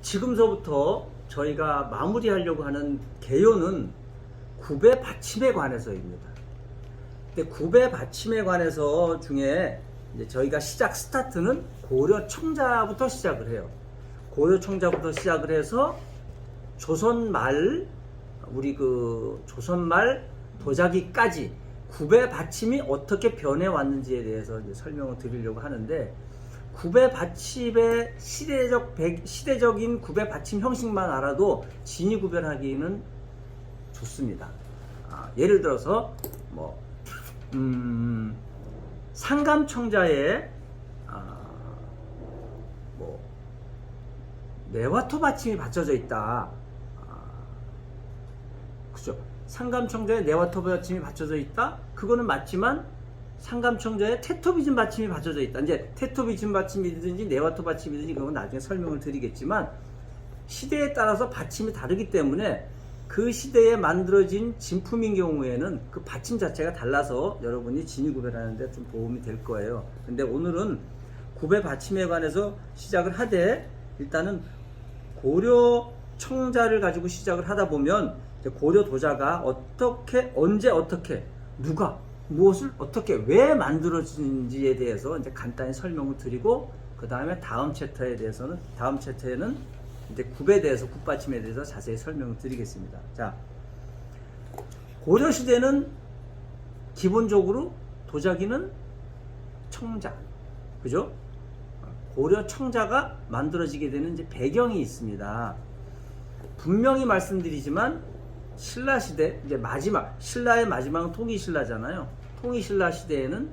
지금서부터 저희가 마무리하려고 하는 개요는 구배 받침에 관해서입니다. 근데 구배 받침에 관해서 중에 이제 저희가 스타트는 고려 청자부터 시작을 해요. 고려 청자부터 시작을 해서 조선 말 조선 말 도자기까지 구배 받침이 어떻게 변해 왔는지에 대해서 이제 설명을 드리려고 하는데, 구배 받침의 시대적인 구배 받침 형식만 알아도 진위 구별하기는 좋습니다. 예를 들어서 상감청자에 네와토 받침이 받쳐져 있다. 그죠? 상감청자에 네와토 받침이 받쳐져 있다. 그거는 맞지만 상감청자에 테토비즘 받침이 받쳐져 있다. 이제 테토비즘 받침이든지 네와토 받침이든지 그건 나중에 설명을 드리겠지만, 시대에 따라서 받침이 다르기 때문에 그 시대에 만들어진 진품인 경우에는 그 받침 자체가 달라서 여러분이 진위 구별하는데 좀 도움이 될 거예요. 근데 오늘은 구배 받침에 관해서 시작을 하되, 일단은 고려 청자를 가지고 시작을 하다 보면 고려 도자가 어떻게, 언제 어떻게, 누가, 무엇을 어떻게, 왜 만들어진지에 대해서 이제 간단히 설명을 드리고, 그 다음에 다음 챕터에는 이제 굽에 대해서, 굽받침에 대해서 자세히 설명을 드리겠습니다. 자, 고려 시대는 기본적으로 도자기는 청자, 그죠? 고려 청자가 만들어지게 되는 이제 배경이 있습니다. 분명히 말씀드리지만 신라 시대, 이제 신라의 마지막은 통일신라잖아요. 통일신라 시대에는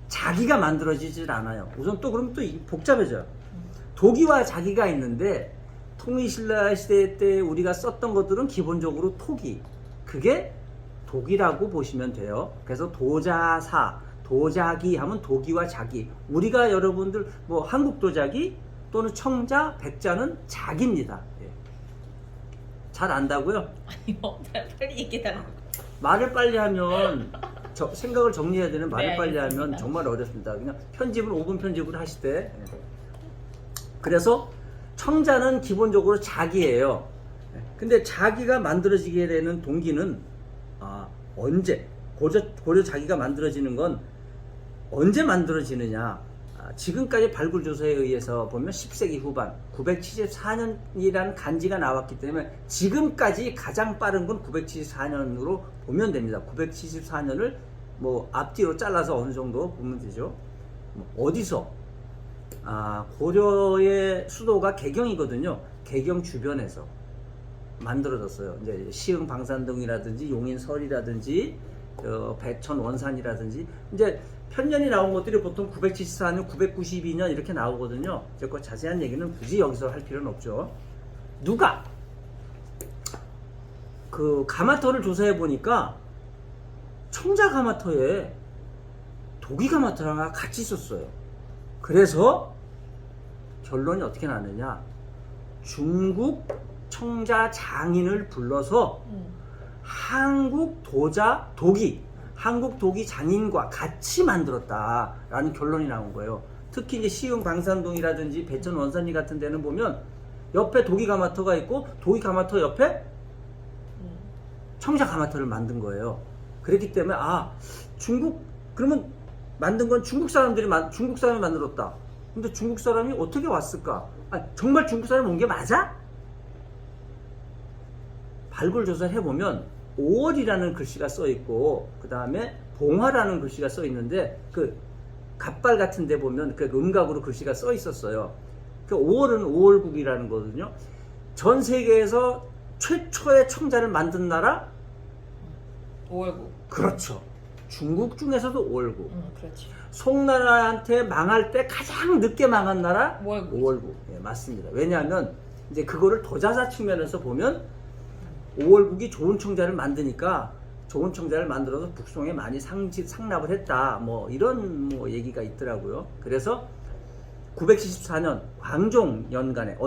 자기가 만들어지질 않아요. 우선 또 그러면 또 복잡해져요. 도기와 자기가 있는데, 통일신라 시대 때 우리가 썼던 것들은 기본적으로 토기, 그게 독이라고 보시면 돼요. 그래서 도자사, 도자기 하면 도기와 자기. 우리가 여러분들 한국 도자기 또는 청자, 백자는 자기입니다. 예. 잘 안다고요? 아니요, 빨리 얘기해달라고. 말을 빨리 하면 생각을 정리해야 되는, 말을 네, 빨리 알겠습니다. 하면 정말 어렵습니다. 그냥 편집을 5분 편집을 하시되. 예. 그래서 청자는 기본적으로 자기예요. 근데 자기가 만들어지게 되는 동기는 언제, 고려 자기가 만들어지는 건 언제 만들어지느냐. 지금까지 발굴 조사에 의해서 보면 10세기 후반 974년이라는 간지가 나왔기 때문에 지금까지 가장 빠른 건 974년으로 보면 됩니다. 974년을 앞뒤로 잘라서 어느 정도 보면 되죠. 어디서? 고려의 수도가 개경이거든요. 개경 주변에서 만들어졌어요. 이제 시흥 방산동이라든지 용인설이라든지 배천 원산이라든지, 이제 편년이 나온 것들이 보통 974년, 992년 이렇게 나오거든요. 그 자세한 얘기는 굳이 여기서 할 필요는 없죠. 누가? 그 가마터를 조사해 보니까 청자 가마터에 도기 가마터랑 같이 있었어요. 그래서 결론이 어떻게 나느냐. 중국 청자 장인을 불러서 한국 도기 장인과 같이 만들었다라는 결론이 나온 거예요. 특히 이제 시흥 방산동이라든지 배천 원산리 같은 데는 보면 옆에 도기 가마터가 있고, 도기 가마터 옆에 청자 가마터를 만든 거예요. 그렇기 때문에 그러면 만든 건 중국 사람이 만들었다. 근데 중국 사람이 어떻게 왔을까? 정말 중국 사람이 온 게 맞아? 발굴 조사를 해보면 5월이라는 글씨가 써 있고, 그 다음에 봉화라는 글씨가 써 있는데, 그 갓발 같은 데 보면 그 음각으로 글씨가 써 있었어요. 그 5월은 5월국이라는 거거든요. 전 세계에서 최초의 청자를 만든 나라? 5월국. 그렇죠. 중국 중에서도 5월국. 그렇지. 송나라한테 망할 때 가장 늦게 망한 나라? 5월국. 5월국. 예, 맞습니다. 왜냐하면 이제 그거를 도자사 측면에서 보면 5월국이 좋은 청자를 만드니까, 좋은 청자를 만들어서 북송에 많이 상납을 했다. 이런 얘기가 있더라고요. 그래서 974년 광종연간에,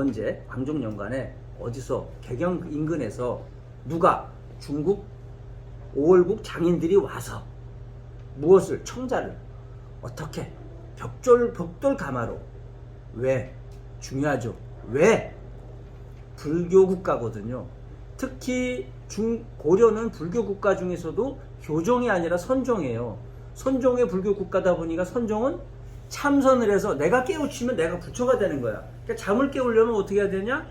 광종연간에 어디서 개경 인근에서 누가, 중국 5월국 장인들이 와서 무엇을, 청자를 어떻게 벽돌 가마로, 왜 중요하죠. 왜? 불교 국가거든요. 특히 고려는 불교 국가 중에서도 교종이 아니라 선종이에요. 선종의 불교 국가다 보니까 선종은 참선을 해서 내가 깨우치면 내가 부처가 되는 거야. 그러니까 잠을 깨우려면 어떻게 해야 되냐?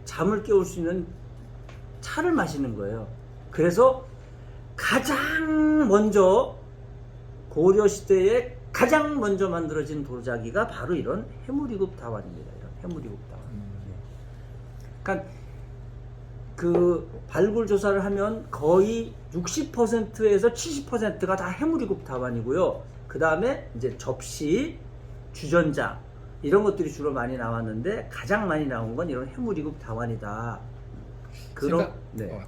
잠을 깨울 수 있는 차를 마시는 거예요. 그래서 가장 먼저 고려시대에 가장 먼저 만들어진 도자기가 바로 이런 해무리국 다환입니다. 이런 해무리국 다환. 그러니까 그 발굴 조사를 하면 거의 60%에서 70%가 다 해무리국 다환이고요. 그 다음에 이제 접시, 주전자 이런 것들이 주로 많이 나왔는데 가장 많이 나온 건 이런 해무리국 다환이다.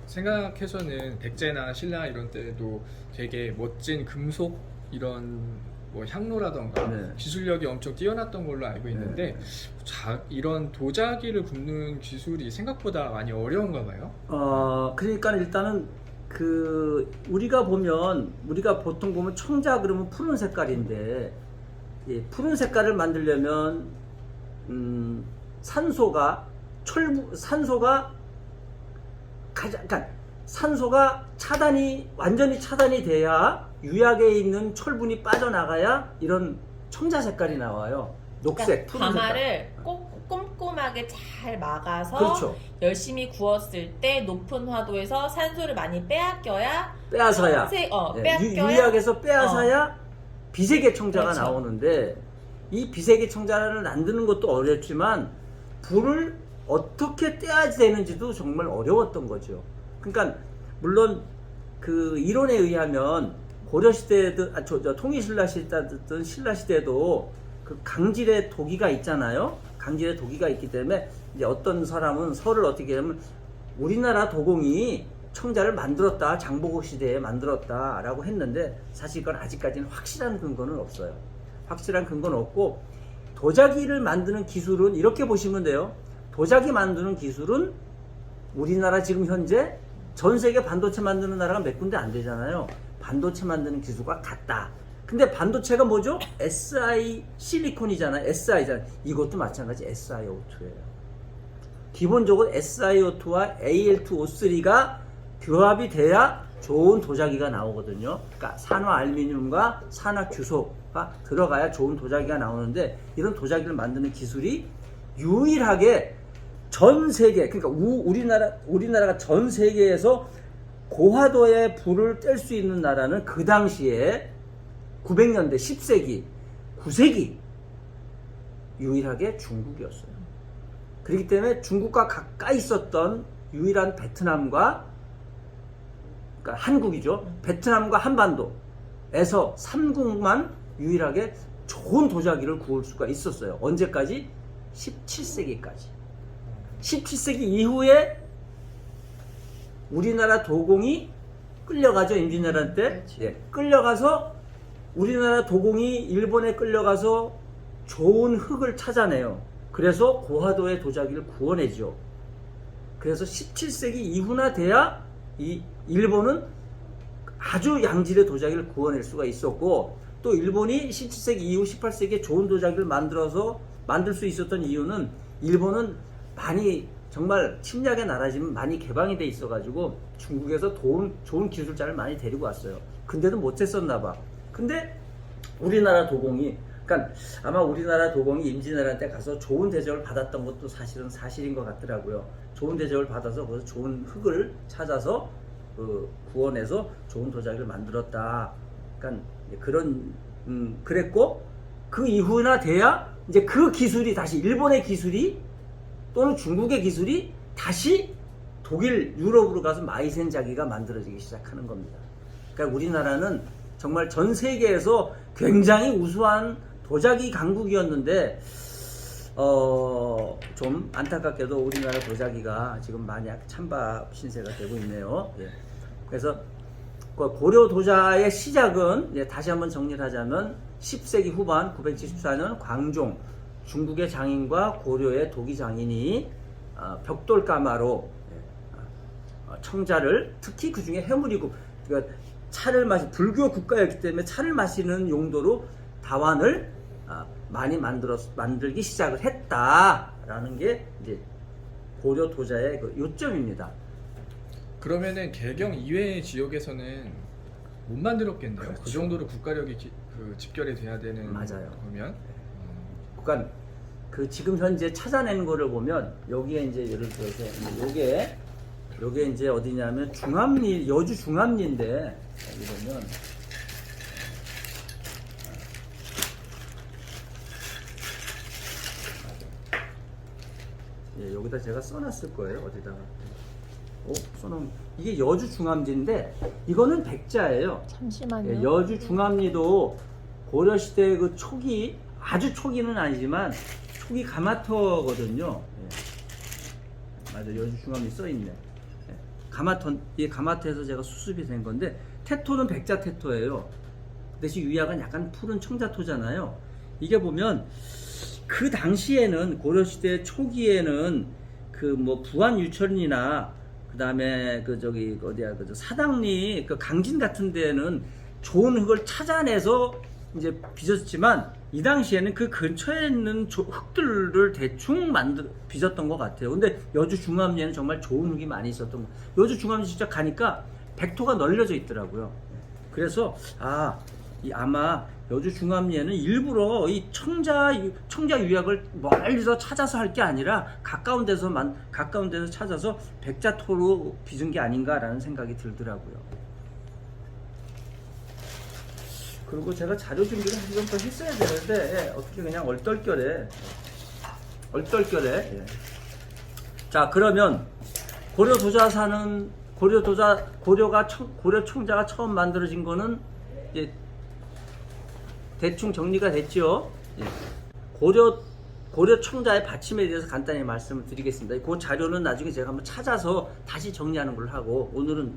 생각해서는 백제나 신라 이런 때도 되게 멋진 금속 이런 뭐 향로라던가 네. 기술력이 엄청 뛰어났던 걸로 알고 있는데 이런 도자기를 굽는 기술이 생각보다 많이 어려운가 봐요. 그러니까 일단은 우리가 보통 보면 청자 그러면 푸른 색깔인데 푸른 색깔을 만들려면 산소가 완전히 차단이 돼야 유약에 있는 철분이 빠져나가야 이런 청자 색깔이 나와요. 녹색, 푸른 가마를 색깔. 꼭 꼼꼼하게 잘 막아서 그렇죠. 열심히 구웠을 때 높은 화도에서 산소를 많이 빼앗겨야 빼앗아야 빼앗겨야 유약에서 빼앗아야 비세계 청자가 그렇죠. 나오는데 이 비세계 청자를 만드는 것도 어렵지만 불을 어떻게 떼야 되는지도 정말 어려웠던 거죠. 그러니까 물론 그 이론에 의하면 고려시대든 통일신라 시대든 신라시대도 그 강질의 도기가 있잖아요. 강질의 도기가 있기 때문에 이제 어떤 사람은 설을 어떻게 하면 우리나라 도공이 청자를 만들었다, 장보고 시대에 만들었다라고 했는데 사실 그건 아직까지는 확실한 근거는 없어요. 확실한 근거는 없고 도자기를 만드는 기술은 이렇게 보시면 돼요. 도자기 만드는 기술은 우리나라 지금 현재 전 세계 반도체 만드는 나라가 몇 군데 안 되잖아요. 반도체 만드는 기술과 같다. 근데 반도체가 뭐죠? SI 실리콘이잖아요. SI잖아요. 이것도 마찬가지 SiO2예요. 기본적으로 SiO2와 Al2O3가 교합이 돼야 좋은 도자기가 나오거든요. 그러니까 산화 알루미늄과 산화 규소가 들어가야 좋은 도자기가 나오는데 이런 도자기를 만드는 기술이 유일하게 전 세계, 그러니까 우리나라가 전 세계에서 고화도의 불을 뗄 수 있는 나라는 그 당시에 900년대 10세기 9세기 유일하게 중국이었어요. 그렇기 때문에 중국과 가까이 있었던 유일한 베트남과 그러니까 한국이죠. 베트남과 한반도에서 3국만 유일하게 좋은 도자기를 구울 수가 있었어요. 언제까지? 17세기까지. 17세기 이후에 우리나라 도공이 끌려가죠. 임진왜란 때. 그렇죠. 예, 끌려가서 우리나라 도공이 일본에 끌려가서 좋은 흙을 찾아내요. 그래서 고화도의 도자기를 구워내죠. 그래서 17세기 이후나 돼야 이 일본은 아주 양질의 도자기를 구워낼 수가 있었고 또 일본이 17세기 이후 18세기에 좋은 도자기를 만들 수 있었던 이유는 일본은 많이 정말 침략의 나라지만 많이 개방이 돼 있어가지고 중국에서 좋은 기술자를 많이 데리고 왔어요. 근데도 못했었나 봐. 근데 우리나라 도공이 그러니까 아마 우리나라 도공이 임진왜란 때 가서 좋은 대접을 받았던 것도 사실은 사실인 것 같더라고요. 좋은 대접을 받아서 거기서 좋은 흙을 찾아서 구워내서 좋은 도자기를 만들었다. 그러니까 그런 그랬고 그 이후나 돼야 이제 그 기술이 다시 일본의 기술이 또는 중국의 기술이 다시 독일, 유럽으로 가서 마이센자기가 만들어지기 시작하는 겁니다. 그러니까 우리나라는 정말 전 세계에서 굉장히 우수한 도자기 강국이었는데 좀 안타깝게도 우리나라 도자기가 지금 많이 찬밥 신세가 되고 있네요. 예. 그래서 고려 도자의 시작은 다시 한번 정리를 하자면 10세기 후반 974년 광종 중국의 장인과 고려의 도기 장인이 벽돌가마로 청자를 특히 그 중에 해무리국 그러니까 차를 불교 국가였기 때문에 차를 마시는 용도로 다환을 많이 만들기 시작을 했다라는 게 이제 고려 도자의 그 요점입니다. 그러면은 개경 이외의 지역에서는 못 만들었겠네요. 그렇죠. 그 정도로 국가력이 집결이 돼야 되는 맞아요. 거면. 그러니까 그 지금 현재 찾아낸 거를 보면 여기에 이제 예를 들어서 요게 이제 어디냐면 중암리, 여주 중암리인데 여기 보면 여기다 제가 써놨을 거예요. 어디다가 써놓은 이게 여주 중암리인데 이거는 백자예요. 잠시만요. 여주 중암리도 고려시대 그 초기, 아주 초기는 아니지만 초기 가마터거든요. 맞아, 여주 중암리 써있네. 이 가마터에서 제가 수습이 된 건데, 태토는 백자 태토예요. 대신 유약은 약간 푸른 청자토잖아요. 이게 보면 그 당시에는 고려시대 초기에는 그 뭐 부안유천이나 그 다음에 그 저기 어디야 그 사당리 그 강진 같은 데는 좋은 흙을 찾아내서 이제 빚었지만 이 당시에는 그 근처에 있는 흙들을 대충 빚었던 것 같아요. 근데 여주 중암리에는 정말 좋은 흙이 많이 있었던 거. 여주 중암리 진짜 가니까 백토가 널려져 있더라고요. 그래서 아마 여주 중암리에는 일부러 이 청자 유약을 멀리서 찾아서 할 게 아니라 가까운 데서 찾아서 백자토로 빚은 게 아닌가라는 생각이 들더라고요. 그리고 제가 자료 준비를 좀 더 했어야 되는데 어떻게 그냥 얼떨결에 자, 그러면 고려 청자가 처음 만들어진 거는 이제 대충 정리가 됐죠. 고려 청자의 받침에 대해서 간단히 말씀을 드리겠습니다. 그 자료는 나중에 제가 한번 찾아서 다시 정리하는 걸 하고, 오늘은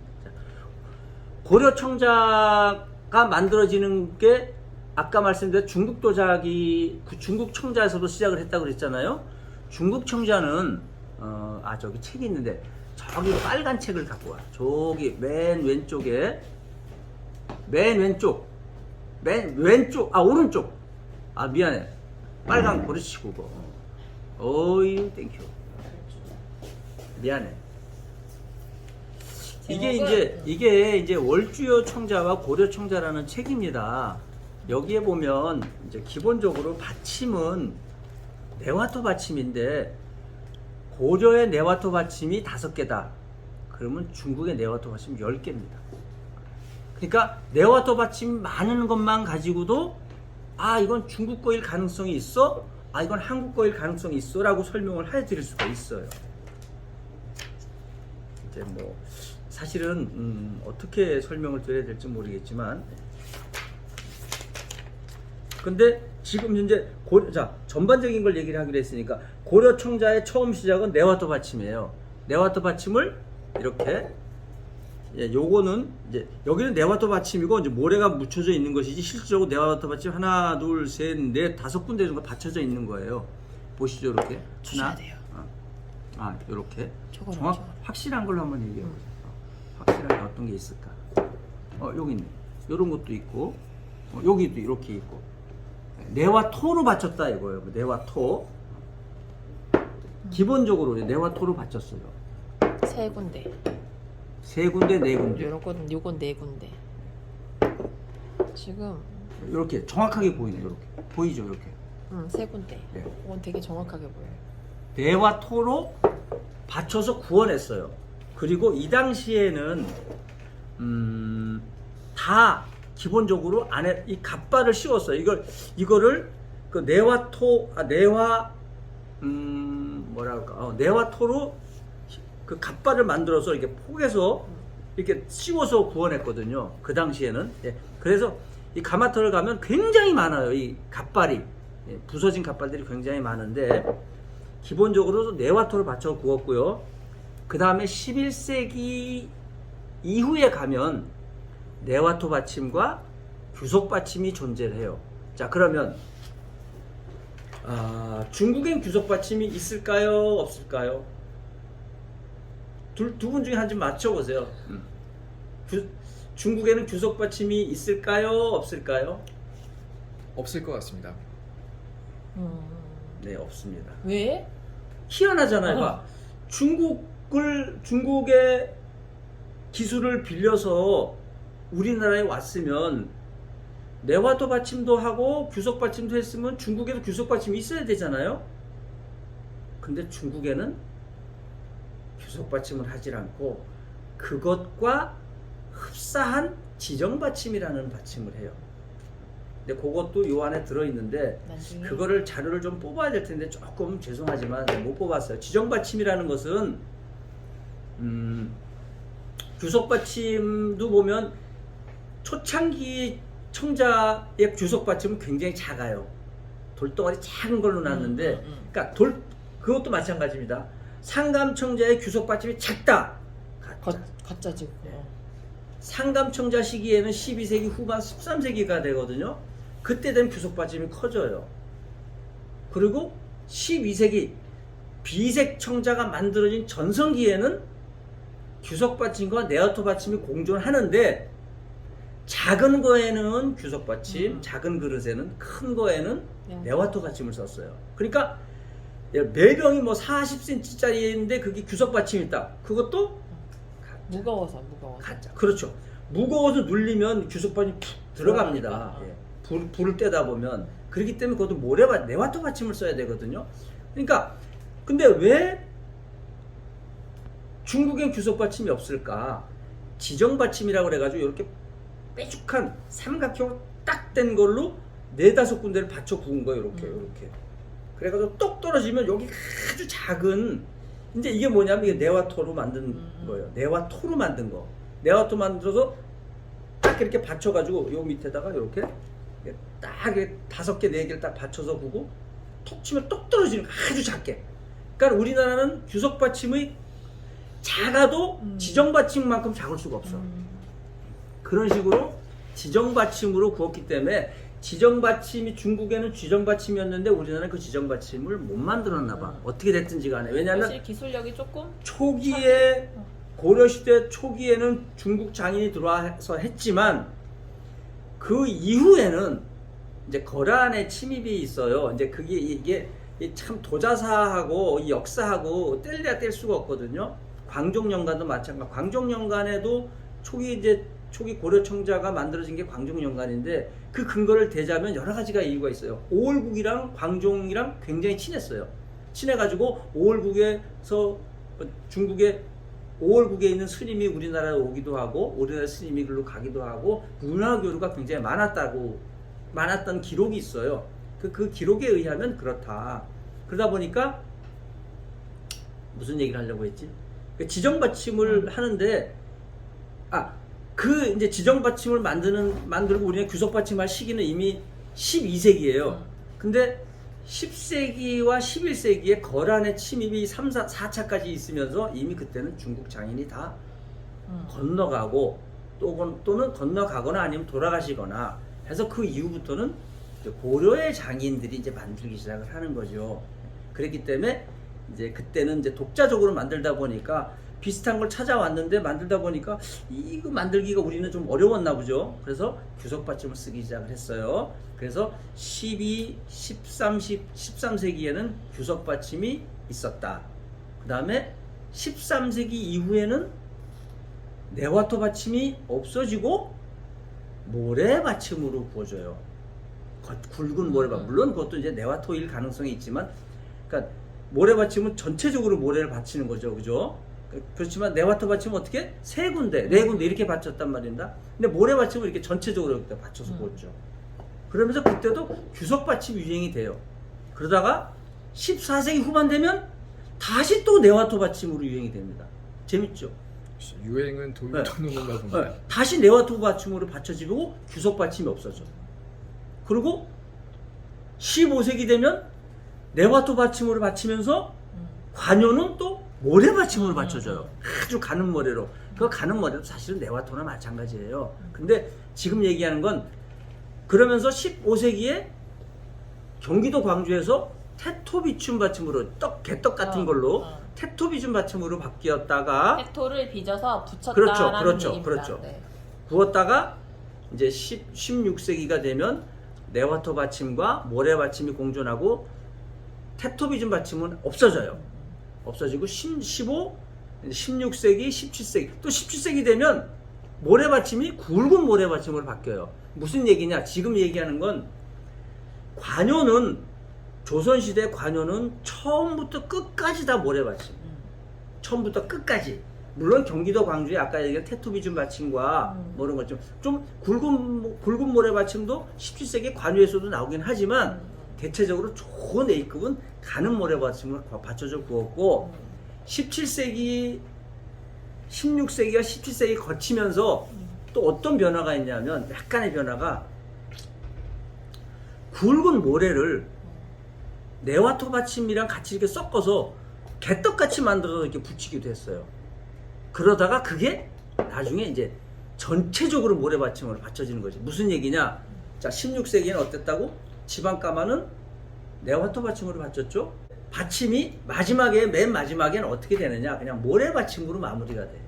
고려 청자가 만들어지는 게 아까 말씀드린 중국 도자기, 중국 청자에서도 시작을 했다고 그랬잖아요. 중국 청자는 저기 책이 있는데 저기 빨간 책을 갖고 와. 저기 맨 왼쪽에 오른쪽. 미안해. 빨간 고르시고 그거. 어이 땡큐. 미안해. 이게 이제 월주요 청자와 고려 청자라는 책입니다. 여기에 보면 이제 기본적으로 받침은 네와토 받침인데, 고려의 네와토 받침이 5개다. 그러면 중국의 네와토 받침 10개입니다. 그러니까 네와토 받침 많은 것만 가지고도 이건 중국 거일 가능성이 있어? 이건 한국 거일 가능성이 있어? 라고 설명을 해드릴 수가 있어요. 이제 뭐 사실은 어떻게 설명을 드려야 될지 모르겠지만, 근데 지금 현재 전반적인 걸 얘기를 하기로 했으니까, 고려 청자의 처음 시작은 네와토 받침이에요. 네와토 받침을 이렇게, 요거는 이제 여기는 네와토 받침이고 이제 모래가 묻혀져 있는 것이지, 실질적으로 네와토 받침 하나, 둘, 셋, 넷, 5군데 정도 받쳐져 있는 거예요. 보시죠, 이렇게. 주셔야 돼요. 이렇게. 저거는. 확실한 걸로 한번 얘기해 보세요. 확실하게 어떤 게 있을까? 여기 있네. 요런 것도 있고, 여기도 이렇게 있고. 네와토로 받쳤다 이거예요. 네와토. 기본적으로 네와토로 받쳤어요. 3군데. 3군데, 4군데. 요건 4군데. 지금 이렇게 정확하게 보이네. 이렇게 보이죠, 이렇게. 3군데. 네. 이건 되게 정확하게 보여요. 네와토로 받쳐서 구원했어요. 그리고 이 당시에는 다 기본적으로 안에 이 갓발을 씌웠어요. 이거를 그 네와토로 그 갓발을 만들어서 이렇게 폭에서 이렇게 씌워서 구원했거든요. 그 당시에는. 그래서 이 가마터를 가면 굉장히 많아요. 이 갓발이. 부서진 갓발들이 굉장히 많은데, 기본적으로 네와토를 받쳐 구웠고요. 그 다음에 11세기 이후에 가면 네와토 받침과 규속 받침이 존재를 해요. 자, 그러면 중국엔 규속 받침이 있을까요? 없을까요? 두 분 중에 한 분 맞춰보세요. 중국에는 규속 받침이 있을까요? 없을까요? 없을 것 같습니다. 네, 없습니다. 왜? 희한하잖아요. 봐. 중국의 기술을 빌려서 우리나라에 왔으면 내화도 받침도 하고 규석 받침도 했으면 중국에도 규석 받침이 있어야 되잖아요. 근데 중국에는 규석 받침을 하질 않고 그것과 흡사한 지정 받침이라는 받침을 해요. 근데 그것도 요 안에 들어있는데 나중에. 그거를 자료를 좀 뽑아야 될 텐데 조금 죄송하지만 못 뽑았어요. 지정 받침이라는 것은 규석 받침도 보면 초창기 청자의 규석 받침은 굉장히 작아요. 돌덩어리 작은 걸로 놨는데, 그러니까 그것도 마찬가지입니다. 상감 청자의 규석 받침이 작다. 가짜지. 상감 청자 시기에는 12세기 후반 13세기가 되거든요. 그때 되면 규석 받침이 커져요. 그리고 12세기 비색 청자가 만들어진 전성기에는 규석 받침과 네와토 받침이 공존하는데 작은 거에는 규석 받침, 작은 그릇에는, 큰 거에는 네와토 받침을 썼어요. 그러니까 매병이 뭐 40cm짜리인데 그게 규석 받침이 있다. 그것도 무거워서. 가짜. 그렇죠. 무거워서 눌리면 규석 받침이 푹 들어갑니다. 불을 떼다 보면. 그렇기 때문에 그것도 네와토 받침을 써야 되거든요. 그러니까 근데 왜 중국엔 규석 받침이 없을까? 지정 받침이라고 그래가지고 이렇게 빼죽한 삼각형 딱 된 걸로 4-5 군데를 받쳐 구운 거예요. 이렇게. 그래가지고 똑 떨어지면 여기 아주 작은, 이제 이게 뭐냐면 이게 네와토로 만든 거예요. 네와토로 만든 거. 네와토 만들어서 딱 이렇게 받쳐가지고 요 밑에다가 이렇게 딱 5개, 4개를 딱 받쳐서 구고 톡 치면 똑 떨어지는 거 아주 작게. 그러니까 우리나라는 규석 받침의 작아도 지정 받침만큼 작을 수가 없어. 그런 식으로 지정 받침으로 구웠기 때문에 지정 받침이 중국에는 지정 받침이었는데 우리나라는 그 지정 받침을 못 만들었나 봐. 어떻게 됐든지 간에. 왜냐하면 사실 기술력이 조금 초기에 고려시대 초기에는 중국 장인이 들어와서 했지만 그 이후에는 이제 거란의 침입이 있어요. 이제 이게 참 도자사하고 이 역사하고 뗄래야 뗄 수가 없거든요. 광종연간도 마찬가지. 광종연간에도 초기 고려 청자가 만들어진 게 광종연간인데 그 근거를 대자면 여러 가지가 이유가 있어요. 오월국이랑 광종이랑 굉장히 친했어요. 친해가지고 오월국에서 중국의 오월국에 있는 스님이 우리나라에 오기도 하고 우리나라 스님이 글로 가기도 하고 문화 교류가 굉장히 많았던 기록이 있어요. 그 기록에 의하면 그렇다. 그러다 보니까 무슨 얘기를 하려고 했지? 지정 받침을 하는데 이제 지정 받침을 만들고 우리는 규석 받침할 시기는 이미 12세기예요. 근데 10세기와 11세기에 거란의 침입이 4차까지 있으면서 이미 그때는 중국 장인이 다 건너가고 또는 건너가거나 아니면 돌아가시거나 해서 그 이후부터는 고려의 장인들이 이제 만들기 시작을 하는 거죠. 그렇기 때문에 이제 그때는 이제 독자적으로 만들다 보니까 비슷한 걸 찾아왔는데 만들다 보니까 이거 만들기가 우리는 좀 어려웠나 보죠. 그래서 규석 받침을 쓰기 시작을 했어요. 그래서 12, 13, 13세기에는 규석 받침이 있었다. 그 다음에 13세기 이후에는 네와토 받침이 없어지고 모래 받침으로 구워져요. 굵은 모래밭. 물론 그것도 이제 네와토일 가능성이 있지만, 그러니까 모래 받침은 전체적으로 모래를 받치는 거죠, 그죠? 그렇지만 네와토 받침은 어떻게? 3군데, 4군데 이렇게 받쳤단 말입니다. 근데 모래 받침은 이렇게 전체적으로 이렇게 받쳐서 구웠죠. 그러면서 그때도 규석 받침이 유행이 돼요. 그러다가 14세기 후반 되면 다시 또 네와토 받침으로 유행이 됩니다. 재밌죠? 유행은 도는 건가 봅니다. 다시 네와토 받침으로 받쳐지고 규석 받침이 없어져. 그리고 15세기 되면 네와토 받침으로 받치면서 관요는 또 모래 받침으로 받쳐져요. 아주 가는 모래로. 그 가는 모래도 사실은 네와토나 마찬가지예요. 근데 지금 얘기하는 건 그러면서 15세기에 경기도 광주에서 테토비춤 받침으로 개떡 같은 걸로 테토비춤 받침으로 바뀌었다가 테토를 빚어서 붙였다라는 얘기입니다. 그렇죠. 구웠다가 이제 16세기가 되면 네와토 받침과 모래 받침이 공존하고 테토비즘 받침은 없어져요. 없어지고 16세기, 17세기 또 17세기 되면 모래 받침이 굵은 모래 받침으로 바뀌어요. 무슨 얘기냐? 지금 얘기하는 건 관요는 조선시대 관요는 처음부터 끝까지 다 모래 받침. 처음부터 끝까지. 물론 경기도 광주에 아까 얘기한 테토비즘 받침과 뭐 이런 것 좀 굵은 모래 받침도 17세기 관유에서도 나오긴 하지만 대체적으로 좋은 A급은 가는 모래 받침을 받쳐져 구웠고 17세기, 16세기와 17세기 거치면서 또 어떤 변화가 있냐면 약간의 변화가 굵은 모래를 네와토 받침이랑 같이 이렇게 섞어서 개떡같이 만들어서 이렇게 붙이기도 했어요. 그러다가 그게 나중에 이제 전체적으로 모래 받침으로 받쳐지는 거지. 무슨 얘기냐? 자, 16세기에는 어땠다고? 지방 가마는 네와토 받침으로 받쳤죠. 받침이 맨 마지막에는 어떻게 되느냐? 그냥 모래 받침으로 마무리가 돼.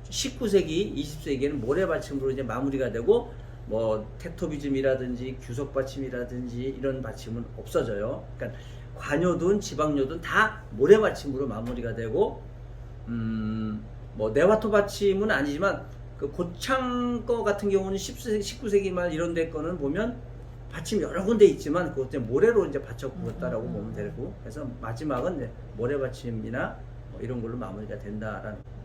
19세기, 20세기에는 모래 받침으로 이제 마무리가 되고 뭐 테토비즘이라든지 규석 받침이라든지 이런 받침은 없어져요. 그러니까 관요든 지방요든 다 모래 받침으로 마무리가 되고 뭐 네와토 받침은 아니지만 그 고창 거 같은 경우는 19세기 말 이런 데 거는 보면 받침 여러 군데 있지만 그것 모래로 이제 받쳐 구웠다라고 보면 되고 그래서 마지막은 이제 모래 받침이나 뭐 이런 걸로 마무리가 된다라는.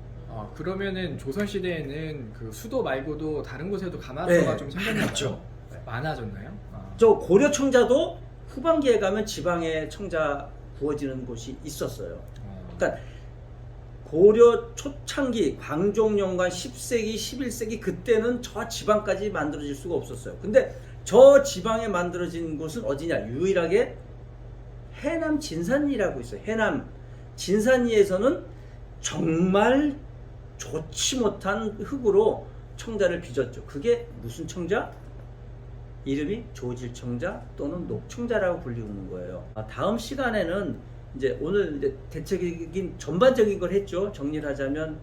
그러면은 조선 시대에는 그 수도 말고도 다른 곳에도 가마서가 네, 좀 생겼나요? 많았죠. 많아졌나요? 저 고려 청자도 후반기에 가면 지방에 청자 구워지는 곳이 있었어요. 그러니까 고려 초창기 광종연간 10세기, 11세기 그때는 저 지방까지 만들어질 수가 없었어요. 근데 저 지방에 만들어진 곳은 어디냐? 유일하게 해남 진산리라고 있어요. 해남 진산리에서는 정말 좋지 못한 흙으로 청자를 빚었죠. 그게 무슨 청자? 이름이 조질청자 또는 녹청자라고 불리는 거예요. 다음 시간에는 이제 오늘 이제 대체적인 전반적인 걸 했죠. 정리를 하자면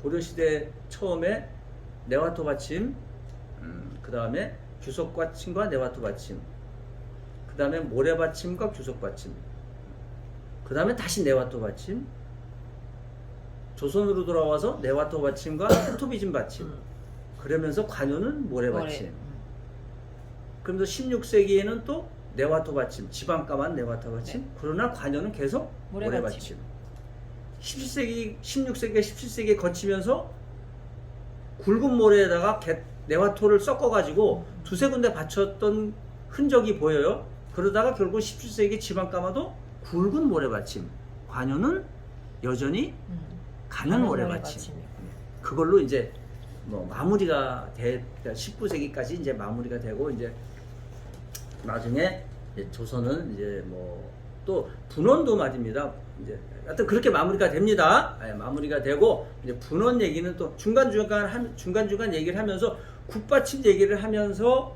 고려시대 처음에 네와토 받침, 그 다음에 규석 받침과 네와토 받침, 그 다음에 모래 받침과 규석 받침, 그 다음에 다시 네와토 받침, 조선으로 돌아와서 네와토 받침과 테토비즘 받침, 그러면서 관요는 모래 받침. 그러면서 16세기에는 또 네와토 받침, 지방가만 네와토 받침. 그러나 관요는 계속 모래 받침. 17세기, 16세기, 17세기에 거치면서 굵은 모래에다가 네와토를 섞어가지고 두세 군데 받쳤던 흔적이 보여요. 그러다가 결국 17세기 지방가마도 굵은 모래 받침. 관요는 여전히 가는 모래 받침. 그걸로 이제 뭐 마무리가 19세기까지 이제 마무리가 되고 이제 나중에 이제 조선은 이제 뭐 또 분원도 말입니다. 이제 하여튼 그렇게 마무리가 됩니다. 마무리가 되고 이제 분원 얘기는 또 중간중간 얘기를 하면서 국받침 얘기를 하면서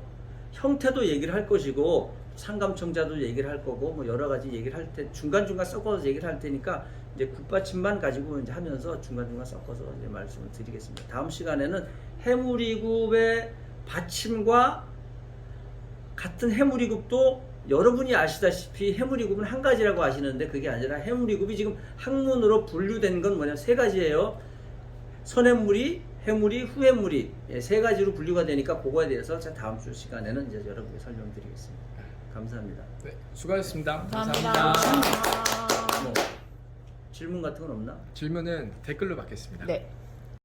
형태도 얘기를 할 것이고 상감청자도 얘기를 할 거고 뭐 여러 가지 얘기를 할 때 중간중간 섞어서 얘기를 할 테니까 이제 국받침만 가지고 이제 하면서 중간중간 섞어서 이제 말씀을 드리겠습니다. 다음 시간에는 해무리급의 받침과 같은 해무리급도 여러분이 아시다시피 해무리급은 한 가지라고 아시는데 그게 아니라 해무리급이 지금 학문으로 분류된 건 뭐냐 세 가지예요. 선해무리, 해무리, 후해무리 세 가지로 분류가 되니까 그거에 대해서 다음 주 시간에는 이제 여러분께 설명드리겠습니다. 감사합니다. 네, 수고하셨습니다. 감사합니다. 뭐 질문 같은 건 없나? 질문은 댓글로 받겠습니다. 네.